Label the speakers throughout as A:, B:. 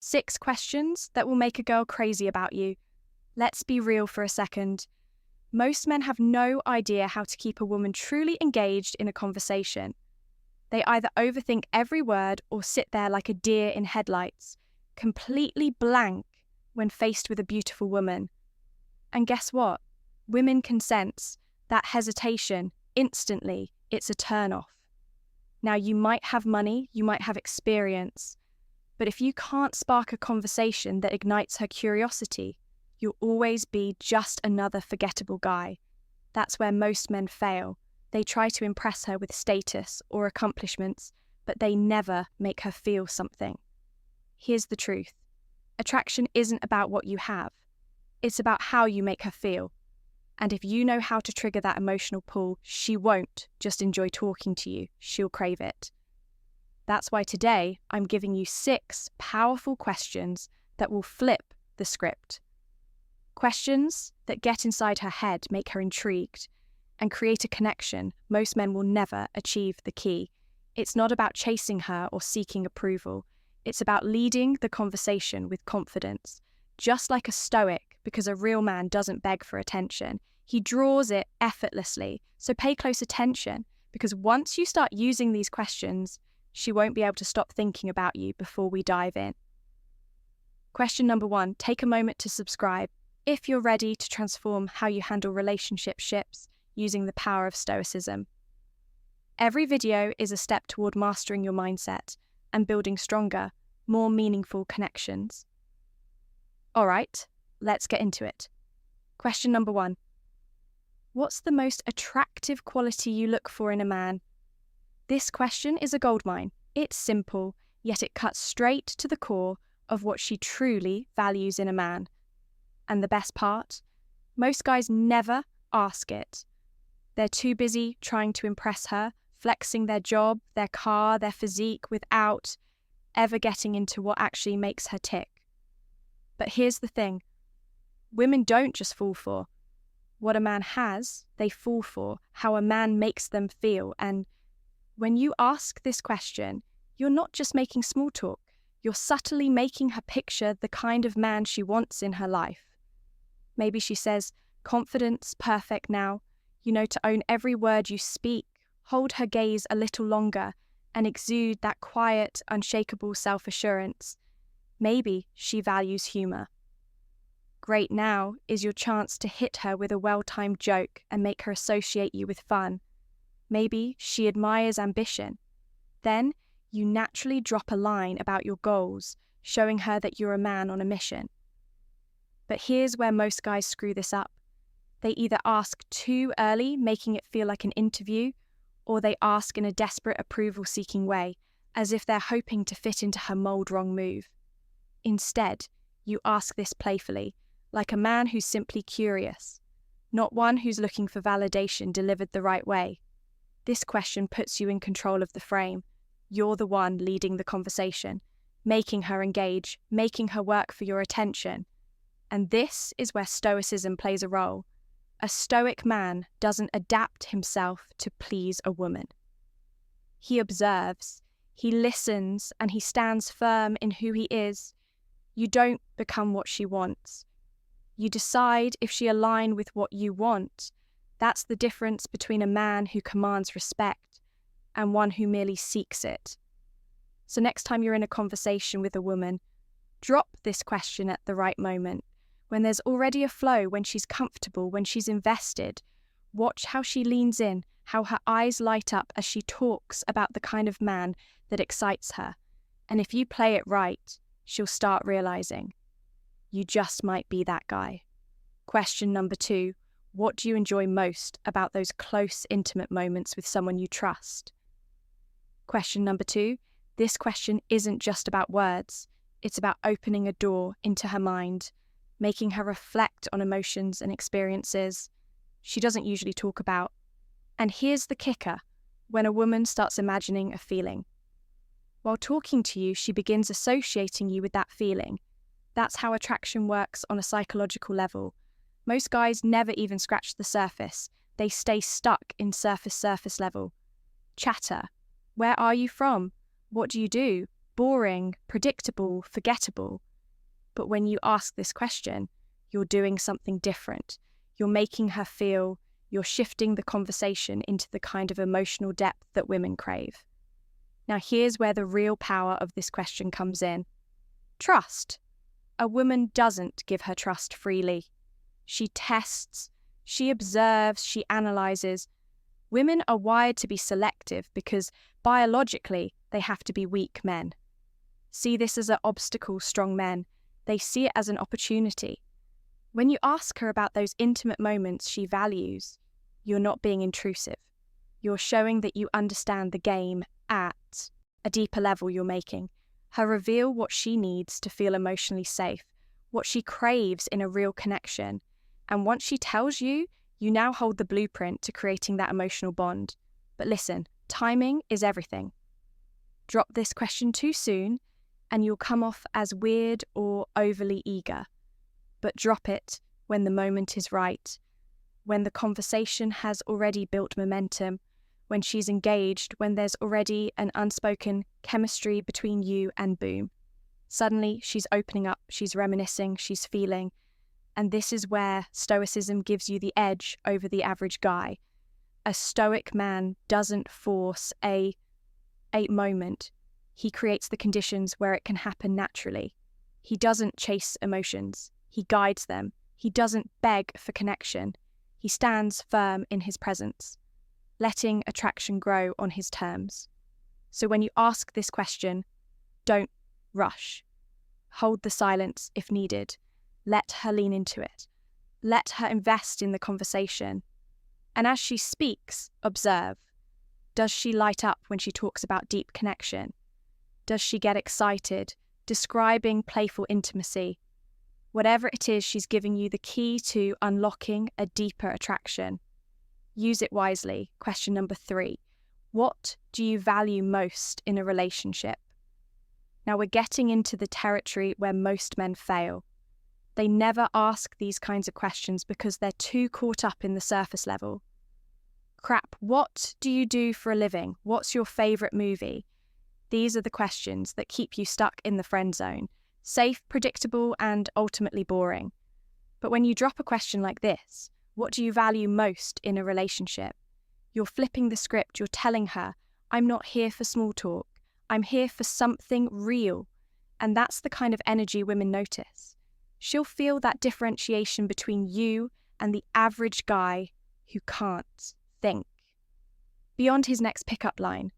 A: 6 questions that will make a girl crazy about you. Let's be real for a second. Most men have no idea how to keep a woman truly engaged in a conversation. They either overthink every word or sit there like a deer in headlights, completely blank when faced with a beautiful woman. And guess what? Women can sense that hesitation instantly. It's a turn-off. Now, you might have money, you might have experience, but if you can't spark a conversation that ignites her curiosity, you'll always be just another forgettable guy. That's where most men fail. They try to impress her with status or accomplishments, but they never make her feel something. Here's the truth. Attraction isn't about what you have. It's about how you make her feel. And if you know how to trigger that emotional pull, she won't just enjoy talking to you, she'll crave it. That's why today I'm giving you 6 powerful questions that will flip the script. Questions that get inside her head, make her intrigued, and create a connection most men will never achieve. The key. It's not about chasing her or seeking approval. It's about leading the conversation with confidence. Just like a Stoic, because a real man doesn't beg for attention. He draws it effortlessly. So pay close attention, because once you start using these questions, she won't be able to stop thinking about you before we dive in. Question number 1, take a moment to subscribe if you're ready to transform how you handle relationships using the power of Stoicism. Every video is a step toward mastering your mindset and building stronger, more meaningful connections. All right, let's get into it. Question number 1. What's the most attractive quality you look for in a man? This question is a goldmine. It's simple, yet it cuts straight to the core of what she truly values in a man. And the best part? Most guys never ask it. They're too busy trying to impress her, flexing their job, their car, their physique without ever getting into what actually makes her tick. But here's the thing. Women don't just fall for what a man has, they fall for how a man makes them feel. And when you ask this question, you're not just making small talk. You're subtly making her picture the kind of man she wants in her life. Maybe she says, confidence, perfect now, to own every word you speak, hold her gaze a little longer, and exude that quiet, unshakable self-assurance. Maybe she values humor. Great now is your chance to hit her with a well-timed joke and make her associate you with fun. Maybe she admires ambition. Then you naturally drop a line about your goals, showing her that you're a man on a mission. But here's where most guys screw this up. They either ask too early, making it feel like an interview, or they ask in a desperate approval-seeking way, as if they're hoping to fit into her mold-wrong move. Instead, you ask this playfully, like a man who's simply curious, not one who's looking for validation delivered the right way. This question puts you in control of the frame. You're the one leading the conversation, making her engage, making her work for your attention. And this is where Stoicism plays a role. A Stoic man doesn't adapt himself to please a woman. He observes, he listens, and he stands firm in who he is. You don't become what she wants. You decide if she aligns with what you want. That's the difference between a man who commands respect and one who merely seeks it. So next time you're in a conversation with a woman, drop this question at the right moment. When there's already a flow, when she's comfortable, when she's invested. Watch how she leans in, how her eyes light up as she talks about the kind of man that excites her. And if you play it right, she'll start realizing you just might be that guy. Question number 2, what do you enjoy most about those close, intimate moments with someone you trust? Question number 2, this question isn't just about words. It's about opening a door into her mind, making her reflect on emotions and experiences she doesn't usually talk about. And here's the kicker, when a woman starts imagining a feeling. While talking to you, she begins associating you with that feeling. That's how attraction works on a psychological level. Most guys never even scratch the surface. They stay stuck in surface level. Chatter. Where are you from? What do you do? boring, predictable, forgettable. But when you ask this question, you're doing something different. You're making her feel, you're shifting the conversation into the kind of emotional depth that women crave. Now, here's where the real power of this question comes in. Trust. A woman doesn't give her trust freely. She tests, she observes, she analyzes. Women are wired to be selective because biologically they have to be weak men. See this as an obstacle, strong men. They see it as an opportunity. When you ask her about those intimate moments she values, you're not being intrusive. You're showing that you understand the game at a deeper level you're making. Her reveal what she needs to feel emotionally safe, what she craves in a real connection. And once she tells you, you now hold the blueprint to creating that emotional bond. But listen, timing is everything. Drop this question too soon, and you'll come off as weird or overly eager. But drop it when the moment is right, when the conversation has already built momentum, when she's engaged, when there's already an unspoken chemistry between you, and boom. Suddenly, she's opening up, she's reminiscing, she's feeling. And this is where Stoicism gives you the edge over the average guy. A Stoic man doesn't force a moment. He creates the conditions where it can happen naturally. He doesn't chase emotions. He guides them. He doesn't beg for connection. He stands firm in his presence, letting attraction grow on his terms. So when you ask this question, don't rush. Hold the silence if needed. Let her lean into it. Let her invest in the conversation. And as she speaks, observe. Does she light up when she talks about deep connection? Does she get excited, describing playful intimacy? Whatever it is, she's giving you the key to unlocking a deeper attraction. Use it wisely. Question number 3. What do you value most in a relationship? Now we're getting into the territory where most men fail. They never ask these kinds of questions because they're too caught up in the surface level. Crap, what do you do for a living? What's your favourite movie? These are the questions that keep you stuck in the friend zone. Safe, predictable, and ultimately boring. But when you drop a question like this, what do you value most in a relationship? You're flipping the script, you're telling her, I'm not here for small talk, I'm here for something real. And that's the kind of energy women notice. She'll feel that differentiation between you and the average guy who can't think. Beyond his next pickup line,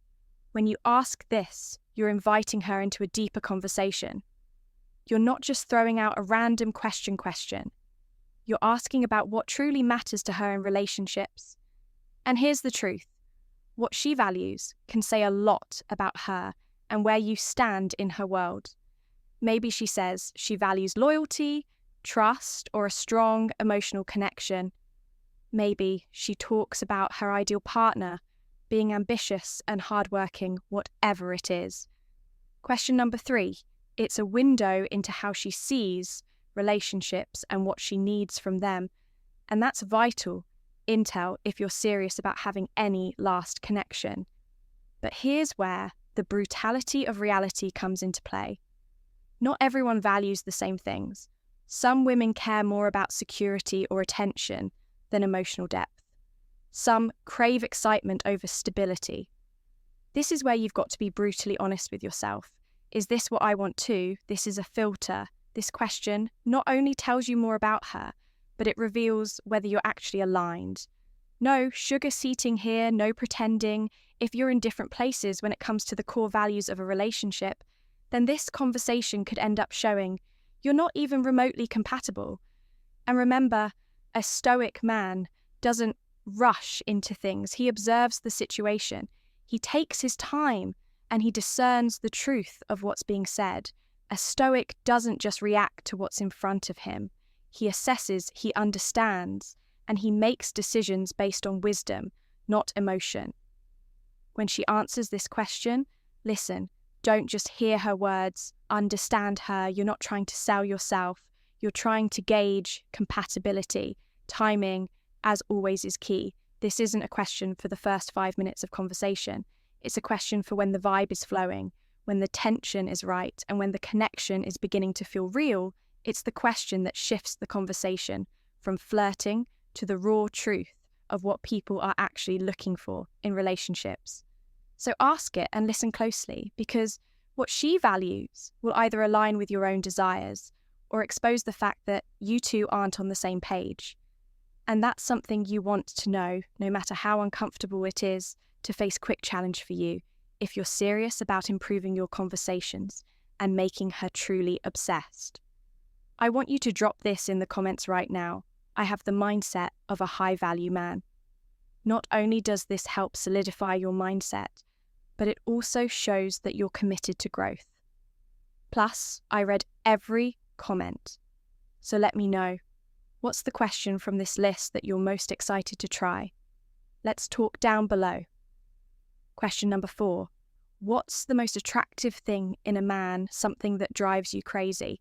A: when you ask this, you're inviting her into a deeper conversation. You're not just throwing out a random question. You're asking about what truly matters to her in relationships. And here's the truth. What she values can say a lot about her and where you stand in her world. Maybe she says she values loyalty, trust, or a strong emotional connection. Maybe she talks about her ideal partner, being ambitious and hardworking, whatever it is. Question number 3. It's a window into how she sees relationships and what she needs from them. And that's vital intel if you're serious about having any last connection. But here's where the brutality of reality comes into play. Not everyone values the same things. Some women care more about security or attention than emotional depth. Some crave excitement over stability. This is where you've got to be brutally honest with yourself. Is this what I want too? This is a filter. This question not only tells you more about her, but it reveals whether you're actually aligned. No sugar-seating here, no pretending. If you're in different places when it comes to the core values of a relationship, then this conversation could end up showing you're not even remotely compatible. And remember, a stoic man doesn't rush into things. He observes the situation. He takes his time and he discerns the truth of what's being said. A stoic doesn't just react to what's in front of him. He assesses, he understands, and he makes decisions based on wisdom, not emotion. When she answers this question, listen. Don't just hear her words, understand her. You're not trying to sell yourself. You're trying to gauge compatibility. Timing, as always, is key. This isn't a question for the first 5 minutes of conversation. It's a question for when the vibe is flowing, when the tension is right, and when the connection is beginning to feel real, it's the question that shifts the conversation from flirting to the raw truth of what people are actually looking for in relationships. So ask it and listen closely, because what she values will either align with your own desires or expose the fact that you two aren't on the same page. And that's something you want to know, no matter how uncomfortable it is to face quick challenge for you, if you're serious about improving your conversations and making her truly obsessed. I want you to drop this in the comments right now. I have the mindset of a high-value man. Not only does this help solidify your mindset, but it also shows that you're committed to growth. Plus, I read every comment. So let me know, what's the question from this list that you're most excited to try? Let's talk down below. Question number 4. What's the most attractive thing in a man, something that drives you crazy?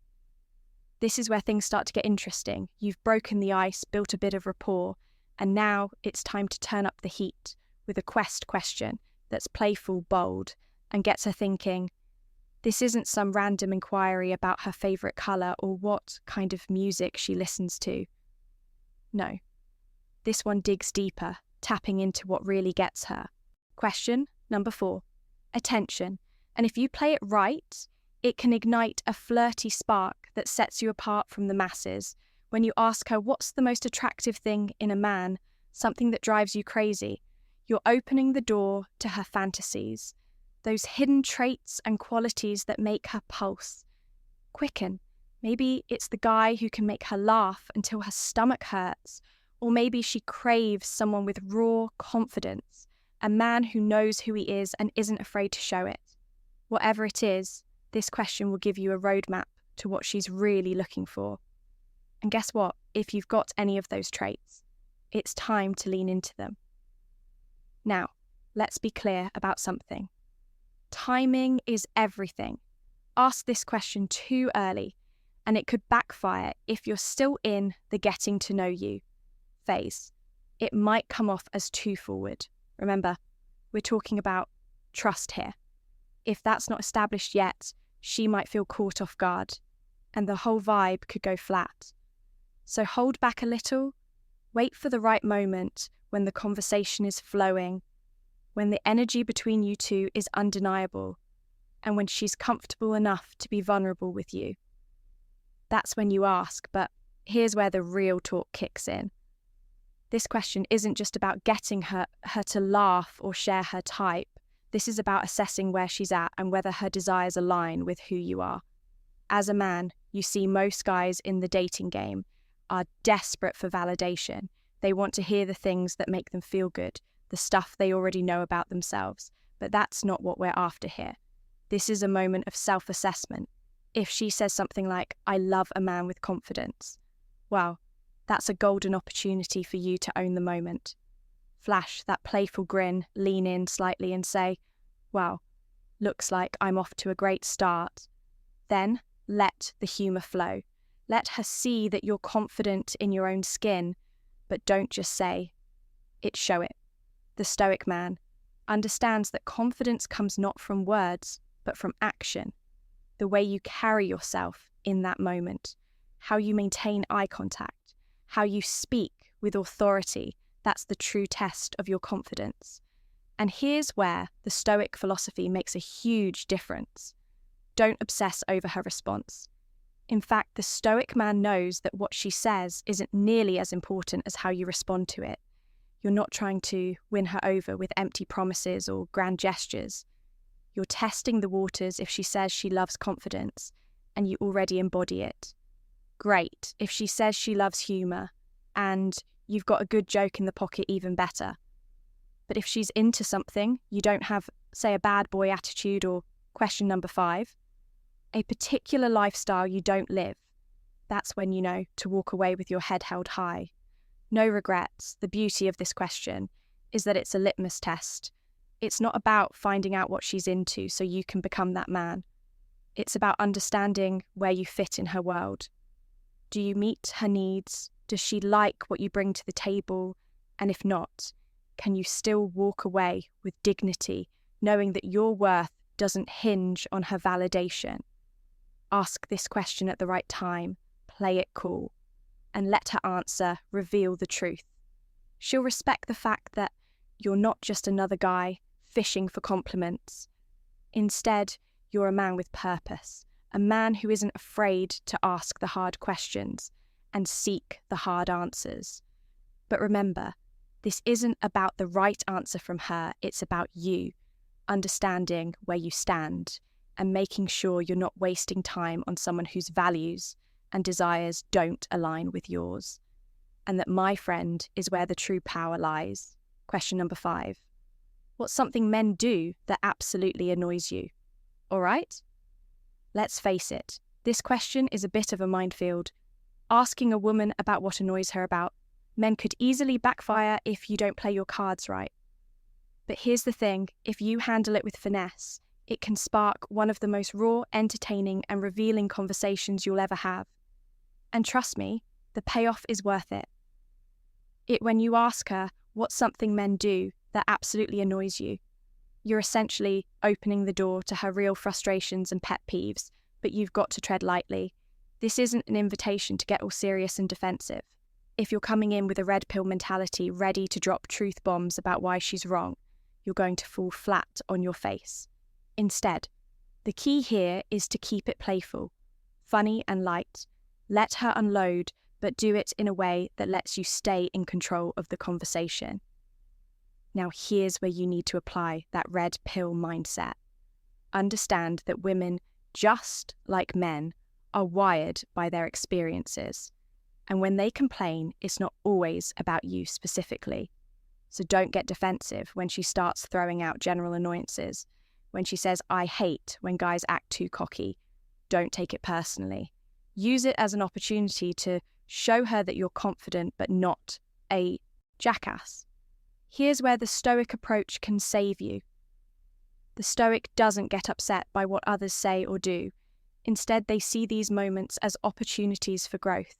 A: This is where things start to get interesting. You've broken the ice, built a bit of rapport, and now it's time to turn up the heat with a question that's playful, bold, and gets her thinking. This isn't some random inquiry about her favourite colour or what kind of music she listens to. No. This one digs deeper, tapping into what really gets her. Question number 4. Attention. And if you play it right, it can ignite a flirty spark that sets you apart from the masses. When you ask her what's the most attractive thing in a man, something that drives you crazy, you're opening the door to her fantasies, those hidden traits and qualities that make her pulse quicken. Maybe it's the guy who can make her laugh until her stomach hurts, or maybe she craves someone with raw confidence, a man who knows who he is and isn't afraid to show it. Whatever it is, this question will give you a roadmap to what she's really looking for. And guess what? If you've got any of those traits, it's time to lean into them. Now, let's be clear about something. Timing is everything. Ask this question too early, and it could backfire if you're still in the getting to know you phase. It might come off as too forward. Remember, we're talking about trust here. If that's not established yet, she might feel caught off guard, and the whole vibe could go flat. So hold back a little, wait for the right moment when the conversation is flowing, when the energy between you two is undeniable, and when she's comfortable enough to be vulnerable with you. That's when you ask, but here's where the real talk kicks in. This question isn't just about getting her to laugh or share her type. This is about assessing where she's at and whether her desires align with who you are. As a man, you see most guys in the dating game are desperate for validation. They want to hear the things that make them feel good, the stuff they already know about themselves. But that's not what we're after here. This is a moment of self-assessment. If she says something like, "I love a man with confidence," well, that's a golden opportunity for you to own the moment. Flash that playful grin, lean in slightly and say, "Wow, looks like I'm off to a great start." Then let the humour flow. Let her see that you're confident in your own skin, but don't just say it, show it. The Stoic man understands that confidence comes not from words, but from action. The way you carry yourself in that moment, how you maintain eye contact, how you speak with authority, that's the true test of your confidence. And here's where the Stoic philosophy makes a huge difference. Don't obsess over her response. In fact, the Stoic man knows that what she says isn't nearly as important as how you respond to it. You're not trying to win her over with empty promises or grand gestures. You're testing the waters if she says she loves confidence and you already embody it. Great if she says she loves humour and you've got a good joke in the pocket, even better. But if she's into something, you don't have, say, a bad boy attitude, or question number 5, a particular lifestyle you don't live, that's when you know to walk away with your head held high. No regrets. The beauty of this question is that it's a litmus test. It's not about finding out what she's into so you can become that man. It's about understanding where you fit in her world. Do you meet her needs? Does she like what you bring to the table? And if not, can you still walk away with dignity, knowing that your worth doesn't hinge on her validation. Ask this question at the right time, play it cool, and let her answer reveal the truth. She'll respect the fact that you're not just another guy fishing for compliments. Instead, you're a man with purpose, a man who isn't afraid to ask the hard questions and seek the hard answers. But remember, this isn't about the right answer from her, it's about you, understanding where you stand and making sure you're not wasting time on someone whose values and desires don't align with yours. And that, my friend, is where the true power lies. Question number 5. What's something men do that absolutely annoys you? All right? Let's face it, this question is a bit of a minefield. Asking a woman about what annoys her about men could easily backfire if you don't play your cards right. But here's the thing, if you handle it with finesse, it can spark one of the most raw, entertaining, and revealing conversations you'll ever have. And trust me, the payoff is worth it. When you ask her what's something men do that absolutely annoys you, you're essentially opening the door to her real frustrations and pet peeves, but you've got to tread lightly. This isn't an invitation to get all serious and defensive. If you're coming in with a red pill mentality ready to drop truth bombs about why she's wrong, you're going to fall flat on your face. Instead, the key here is to keep it playful, funny and light. Let her unload, but do it in a way that lets you stay in control of the conversation. Now here's where you need to apply that red pill mindset. Understand that women, just like men, are wired by their experiences. And when they complain, it's not always about you specifically. So don't get defensive when she starts throwing out general annoyances. When she says, "I hate when guys act too cocky," don't take it personally. Use it as an opportunity to show her that you're confident but not a jackass. Here's where the Stoic approach can save you. The Stoic doesn't get upset by what others say or do. Instead, they see these moments as opportunities for growth.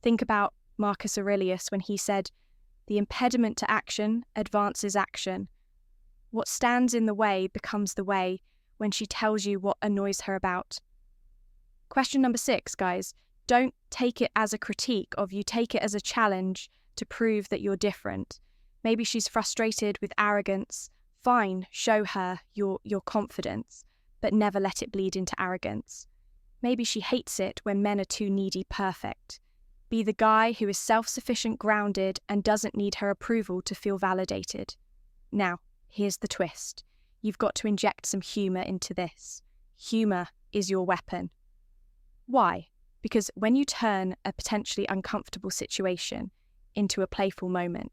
A: Think about Marcus Aurelius when he said, "The impediment to action advances action." What stands in the way becomes the way when she tells you what annoys her about. Question number 6, guys. Don't take it as a critique of you, take it as a challenge to prove that you're different. Maybe she's frustrated with arrogance. Fine, show her your confidence, but never let it bleed into arrogance. Maybe she hates it when men are too needy perfect. Be the guy who is self-sufficient, grounded, and doesn't need her approval to feel validated. Now, here's the twist. You've got to inject some humour into this. Humour is your weapon. Why? Because when you turn a potentially uncomfortable situation into a playful moment,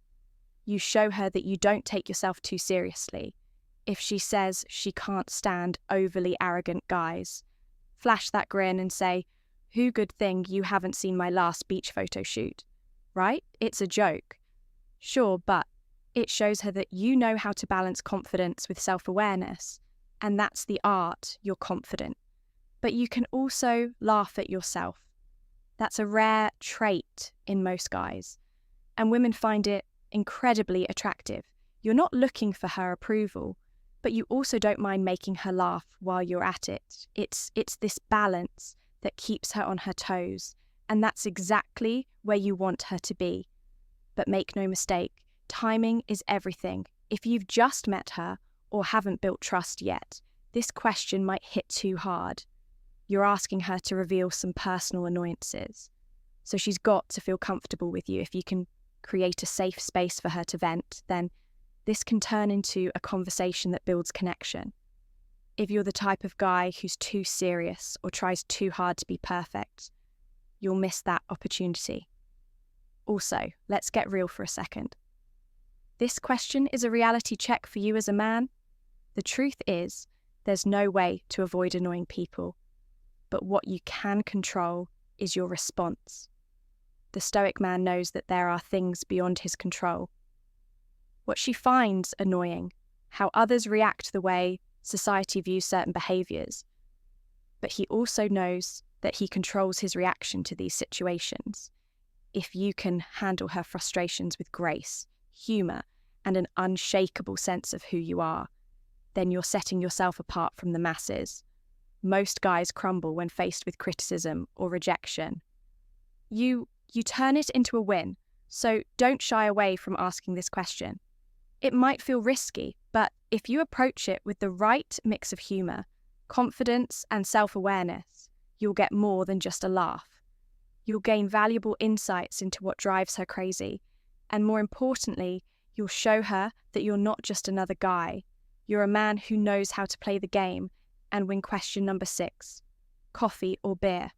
A: you show her that you don't take yourself too seriously. If she says she can't stand overly arrogant guys, flash that grin and say, "Who good thing you haven't seen my last beach photo shoot?" Right? It's a joke. Sure, but it shows her that you know how to balance confidence with self-awareness, and that's the art. You're confident. But you can also laugh at yourself. That's a rare trait in most guys, and women find it incredibly attractive. You're not looking for her approval, but you also don't mind making her laugh while you're at it. It's this balance that keeps her on her toes, and that's exactly where you want her to be. But make no mistake, timing is everything. If you've just met her or haven't built trust yet, this question might hit too hard. You're asking her to reveal some personal annoyances. So she's got to feel comfortable with you. If you can create a safe space for her to vent, then this can turn into a conversation that builds connection. If you're the type of guy who's too serious or tries too hard to be perfect, you'll miss that opportunity. Also, let's get real for a second. This question is a reality check for you as a man. The truth is, there's no way to avoid annoying people, but what you can control is your response. The Stoic man knows that there are things beyond his control. What she finds annoying, how others react the way society views certain behaviours, but he also knows that he controls his reaction to these situations. If you can handle her frustrations with grace, humour, and an unshakable sense of who you are, then you're setting yourself apart from the masses. Most guys crumble when faced with criticism or rejection. You turn it into a win, so don't shy away from asking this question. It might feel risky, but if you approach it with the right mix of humor, confidence, and self-awareness, you'll get more than just a laugh. You'll gain valuable insights into what drives her crazy, and more importantly, you'll show her that you're not just another guy. You're a man who knows how to play the game and win question number 6, coffee or beer.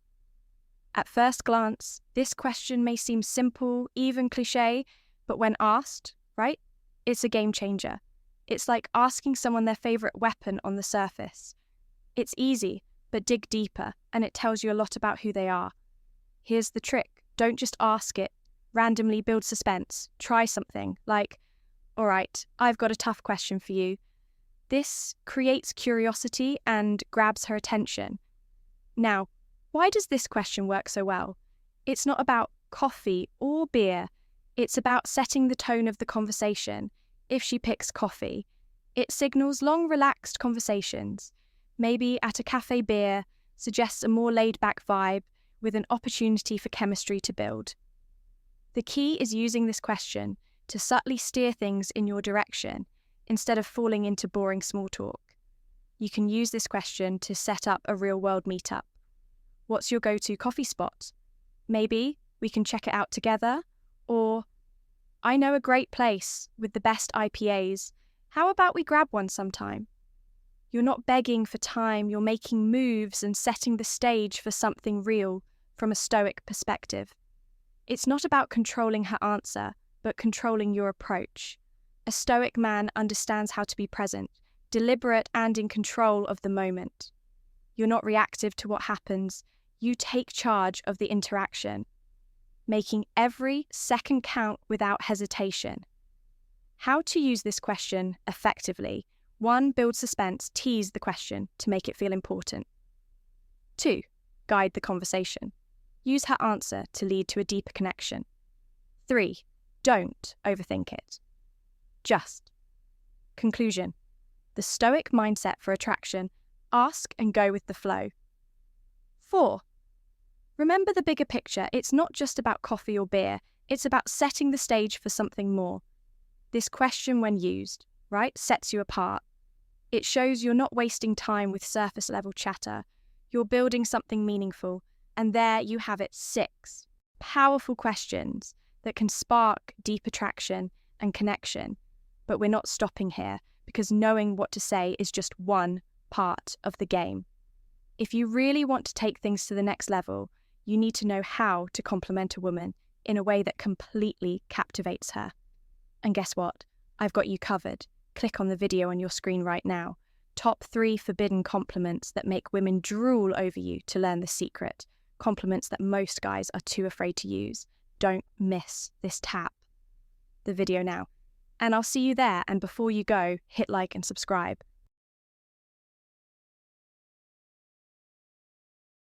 A: At first glance, this question may seem simple, even cliché, but when asked, right, it's a game changer. It's like asking someone their favorite weapon on the surface. It's easy, but dig deeper, and it tells you a lot about who they are. Here's the trick. Don't just ask it. Randomly build suspense. Try something like, all right, I've got a tough question for you. This creates curiosity and grabs her attention. Now, why does this question work so well? It's not about coffee or beer. It's about setting the tone of the conversation. If she picks coffee, it signals long, relaxed conversations. Maybe at a cafe beer, suggests a more laid-back vibe with an opportunity for chemistry to build. The key is using this question to subtly steer things in your direction instead of falling into boring small talk. You can use this question to set up a real-world meetup. What's your go-to coffee spot? Maybe we can check it out together, or I know a great place with the best IPAs. How about we grab one sometime? You're not begging for time, you're making moves and setting the stage for something real from a Stoic perspective. It's not about controlling her answer, but controlling your approach. A Stoic man understands how to be present, deliberate and in control of the moment. You're not reactive to what happens, you take charge of the interaction, making every second count without hesitation. How to use this question effectively? 1. Build suspense, tease the question to make it feel important. 2. Guide the conversation. Use her answer to lead to a deeper connection. 3. Don't overthink it. Just. Conclusion. The Stoic mindset for attraction: ask and go with the flow. 4. Remember the bigger picture. It's not just about coffee or beer. It's about setting the stage for something more. This question, when used, right, sets you apart. It shows you're not wasting time with surface-level chatter. You're building something meaningful. And there you have it, 6 powerful questions that can spark deep attraction and connection. But we're not stopping here, because knowing what to say is just one part of the game. If you really want to take things to the next level, you need to know how to compliment a woman in a way that completely captivates her. And guess what? I've got you covered. Click on the video on your screen right now. Top 3 forbidden compliments that make women drool over you to learn the secret. Compliments that most guys are too afraid to use. Don't miss this. Tap the video now. And I'll see you there, and before you go, hit like and subscribe.